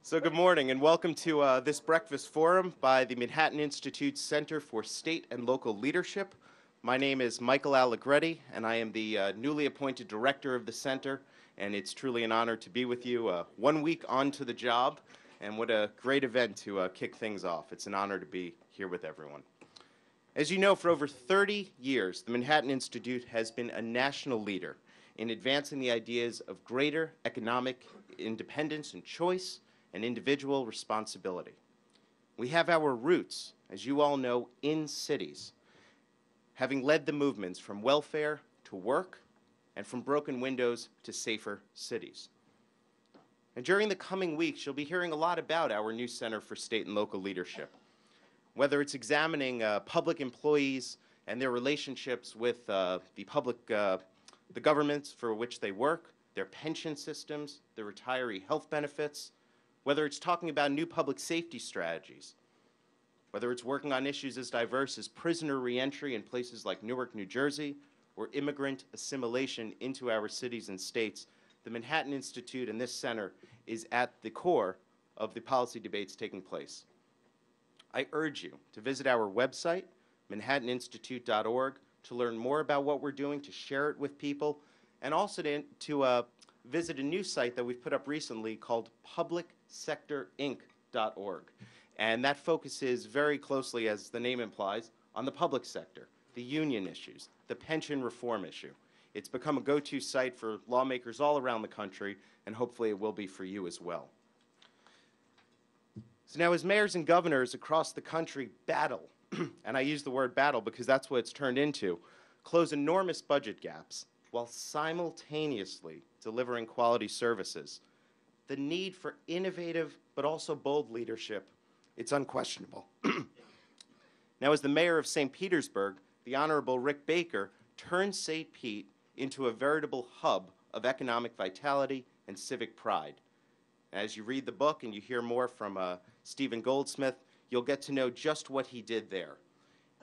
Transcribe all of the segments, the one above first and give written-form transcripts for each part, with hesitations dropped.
So good morning and welcome to this breakfast forum by the Manhattan Institute's Center for State and Local Leadership. My name is Michael Allegretti and I am the newly appointed director of the center, and it's truly an honor to be with you 1 week onto the job, and what a great event to kick things off. It's an honor to be here with everyone. As you know, for over 30 years, the Manhattan Institute has been a national leader in advancing the ideas of greater economic independence and choice and individual responsibility. We have our roots, as you all know, in cities, having led the movements from welfare to work and from broken windows to safer cities. And during the coming weeks, you'll be hearing a lot about our new Center for State and Local Leadership, whether it's examining public employees and their relationships with the governments for which they work, their pension systems, their retiree health benefits, whether it's talking about new public safety strategies, whether it's working on issues as diverse as prisoner reentry in places like Newark, New Jersey, or immigrant assimilation into our cities and states, the Manhattan Institute and this center is at the core of the policy debates taking place. I urge you to visit our website, manhattaninstitute.org, to learn more about what we're doing, to share it with people, and also to visit a new site that we've put up recently called publicsectorinc.org. And that focuses very closely, as the name implies, on the public sector, the union issues, the pension reform issue. It's become a go-to site for lawmakers all around the country, and hopefully it will be for you as well. So now, as mayors and governors across the country battle, and I use the word battle because that's what it's turned into, close enormous budget gaps while simultaneously delivering quality services, the need for innovative but also bold leadership, it's unquestionable. Now, as the mayor of St. Petersburg, the Honorable Rick Baker turned St. Pete into a veritable hub of economic vitality and civic pride. As you read the book and you hear more from Stephen Goldsmith, you'll get to know just what he did there.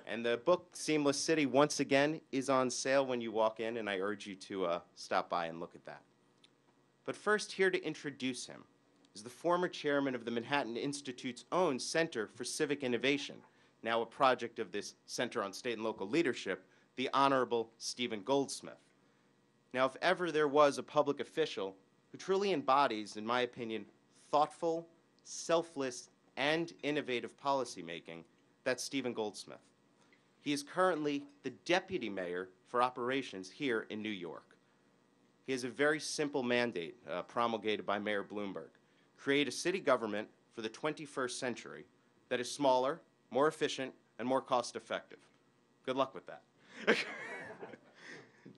And the book, Seamless City, once again, is on sale when you walk in, and I urge you to stop by and look at that. But first, here to introduce him is the former chairman of the Manhattan Institute's own Center for Civic Innovation, now a project of this Center on State and Local Leadership, the Honorable Stephen Goldsmith. Now, if ever there was a public official who truly embodies, in my opinion, thoughtful, selfless, and innovative policymaking, that's Stephen Goldsmith. He is currently the deputy mayor for operations here in New York. He has a very simple mandate promulgated by Mayor Bloomberg: create a city government for the 21st century that is smaller, more efficient, and more cost-effective. Good luck with that.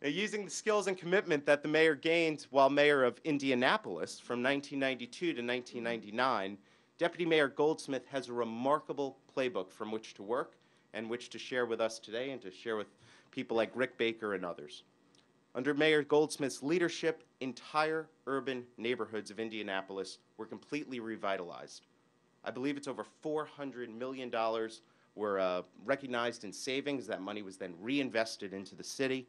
Now, using the skills and commitment that the mayor gained while mayor of Indianapolis from 1992 to 1999, Deputy Mayor Goldsmith has a remarkable playbook from which to work and which to share with us today and to share with people like Rick Baker and others. Under Mayor Goldsmith's leadership, entire urban neighborhoods of Indianapolis were completely revitalized. I believe it's over $400 million were recognized in savings. That money was then reinvested into the city.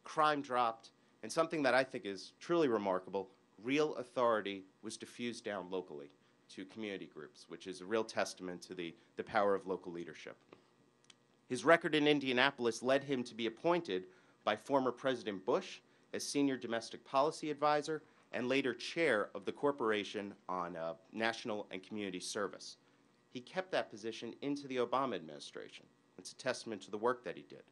Crime dropped, and something that I think is truly remarkable, real authority was diffused down locally to community groups, which is a real testament to the power of local leadership. His record in Indianapolis led him to be appointed by former President Bush as Senior Domestic Policy Advisor and later Chair of the Corporation on National and Community Service. He kept that position into the Obama administration. It's a testament to the work that he did.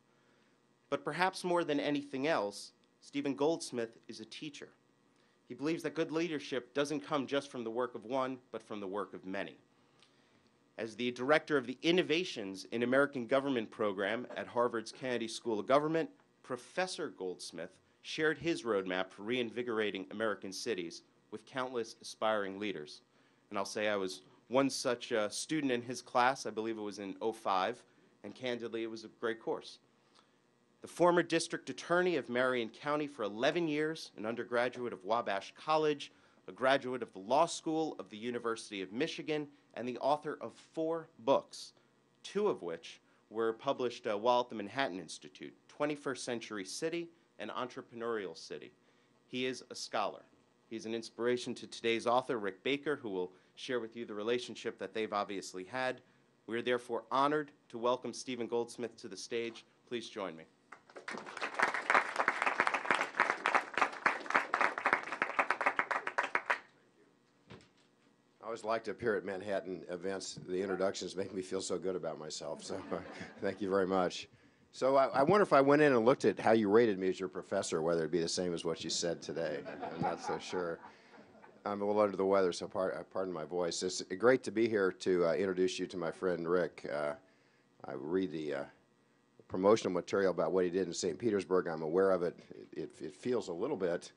But perhaps more than anything else, Stephen Goldsmith is a teacher. He believes that good leadership doesn't come just from the work of one, but from the work of many. As the director of the Innovations in American Government program at Harvard's Kennedy School of Government, Professor Goldsmith shared his roadmap for reinvigorating American cities with countless aspiring leaders. And I'll say I was one such student in his class. I believe it was in '05, and candidly, it was a great course. The former district attorney of Marion County for 11 years, an undergraduate of Wabash College, a graduate of the Law School of the University of Michigan, and the author of 4 books, 2 of which were published while at the Manhattan Institute, 21st Century City and Entrepreneurial City. He is a scholar. He's an inspiration to today's author, Rick Baker, who will share with you the relationship that they've obviously had. We are therefore honored to welcome Stephen Goldsmith to the stage. Please join me. I always like to appear at Manhattan events. The introductions make me feel so good about myself, so thank you very much. So I wonder if I went in and looked at how you rated me as your professor, whether it'd be the same as what you said today. I'm not so sure. I'm a little under the weather, so pardon my voice. It's great to be here to introduce you to my friend Rick. I read the promotional material about what he did in St. Petersburg. I'm aware of it. It feels a little bit,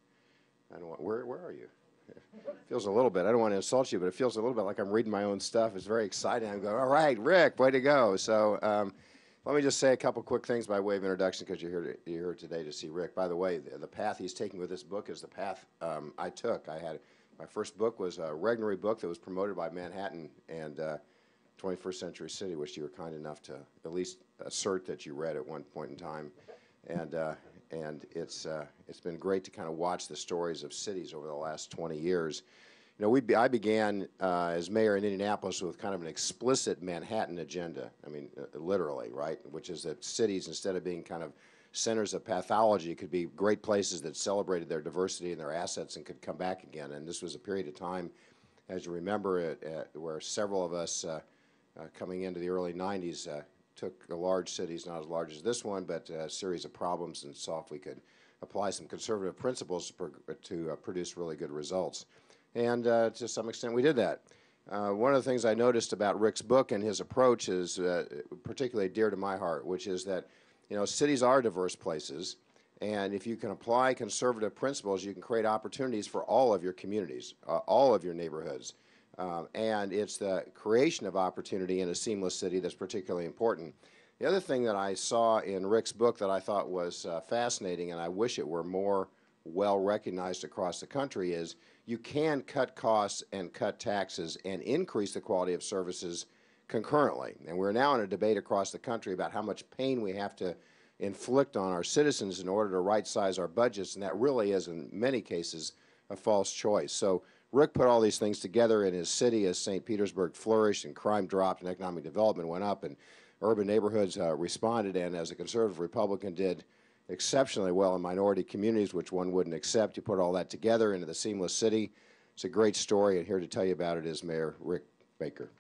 I don't want, where are you? It feels a little bit, I don't want to insult you, but it feels a little bit like I'm reading my own stuff. It's very exciting. I'm going, all right, Rick, way to go. So let me just say a couple quick things by way of introduction, because you're here today to see Rick. By the way, the path he's taking with this book is the path I took. My first book was a Regnery book that was promoted by Manhattan and 21st Century City, which you were kind enough to at least assert that you read at one point in time. And it's been great to kind of watch the stories of cities over the last 20 years. You know, I began as mayor in Indianapolis with kind of an explicit Manhattan agenda. I mean, literally, right? Which is that cities, instead of being kind of centers of pathology, could be great places that celebrated their diversity and their assets and could come back again. And this was a period of time, as you remember, where several of us coming into the early 90s took large cities, not as large as this one, but a series of problems and saw if we could apply some conservative principles to produce really good results. And to some extent we did that. One of the things I noticed about Rick's book and his approach is particularly dear to my heart, which is that, you know, cities are diverse places, and if you can apply conservative principles, you can create opportunities for all of your communities, all of your neighborhoods. And it's the creation of opportunity in a seamless city that's particularly important. The other thing that I saw in Rick's book that I thought was fascinating, and I wish it were more well recognized across the country, is you can cut costs and cut taxes and increase the quality of services concurrently. And we're now in a debate across the country about how much pain we have to inflict on our citizens in order to right-size our budgets, and that really is, in many cases, a false choice. So Rick put all these things together in his city as St. Petersburg flourished and crime dropped and economic development went up and urban neighborhoods responded, and as a conservative Republican did exceptionally well in minority communities, which one wouldn't accept. You put all that together into the seamless city. It's a great story, and here to tell you about it is Mayor Rick Baker.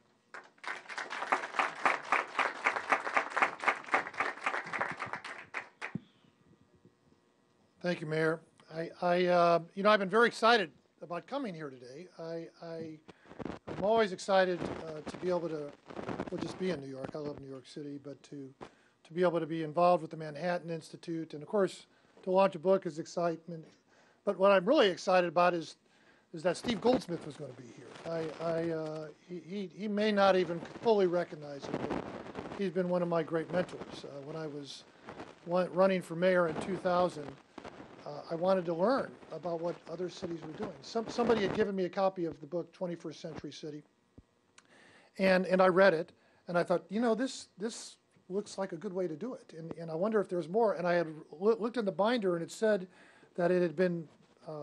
Thank you, Mayor. You know, I've been very excited about coming here today. I'm always excited to be able to, well, just be in New York. I love New York City, but to be able to be involved with the Manhattan Institute, and of course, to launch a book is excitement. But what I'm really excited about is that Steve Goldsmith was going to be here. He may not even fully recognize it, but he's been one of my great mentors. When I was running for mayor in 2000, I wanted to learn about what other cities were doing. Somebody had given me a copy of the book 21st Century City, and I read it, and I thought, you know, this looks like a good way to do it, and I wonder if there's more. And I had looked in the binder, and it said that it had been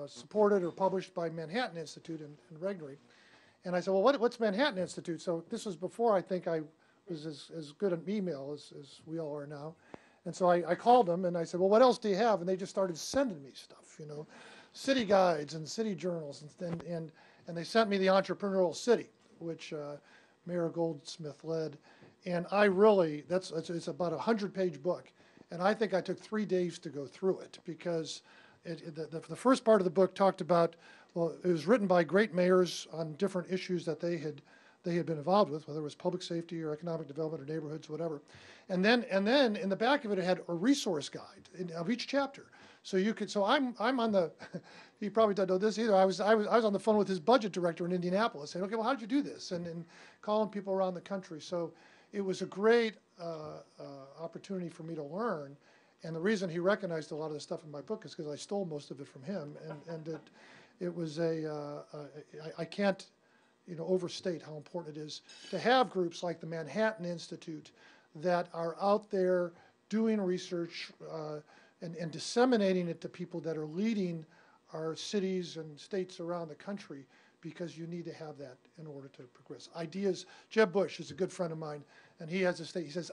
supported or published by Manhattan Institute in Regnery. And I said, well, what's Manhattan Institute? So this was before I think I was as good an email as we all are now. And so I called them and I said, well, what else do you have? And they just started sending me stuff, you know, city guides and city journals. And they sent me The Entrepreneurial City, which Mayor Goldsmith led. And I really, it's about a 100-page book. And I think I took 3 days to go through it because the first part of the book talked about, well, it was written by great mayors on different issues that they had been involved with, whether it was public safety or economic development or neighborhoods, whatever. And then in the back of it, it had a resource guide of each chapter. So you could, so I'm on the, you probably don't know this either. I was on the phone with his budget director in Indianapolis saying, okay, well, how did you do this? And calling people around the country. So it was a great opportunity for me to learn. And the reason he recognized a lot of the stuff in my book is because I stole most of it from him. And it was I can't, you know, overstate how important it is to have groups like the Manhattan Institute that are out there doing research and disseminating it to people that are leading our cities and states around the country, because you need to have that in order to progress. Ideas, Jeb Bush is a good friend of mine, and he has a state, he says,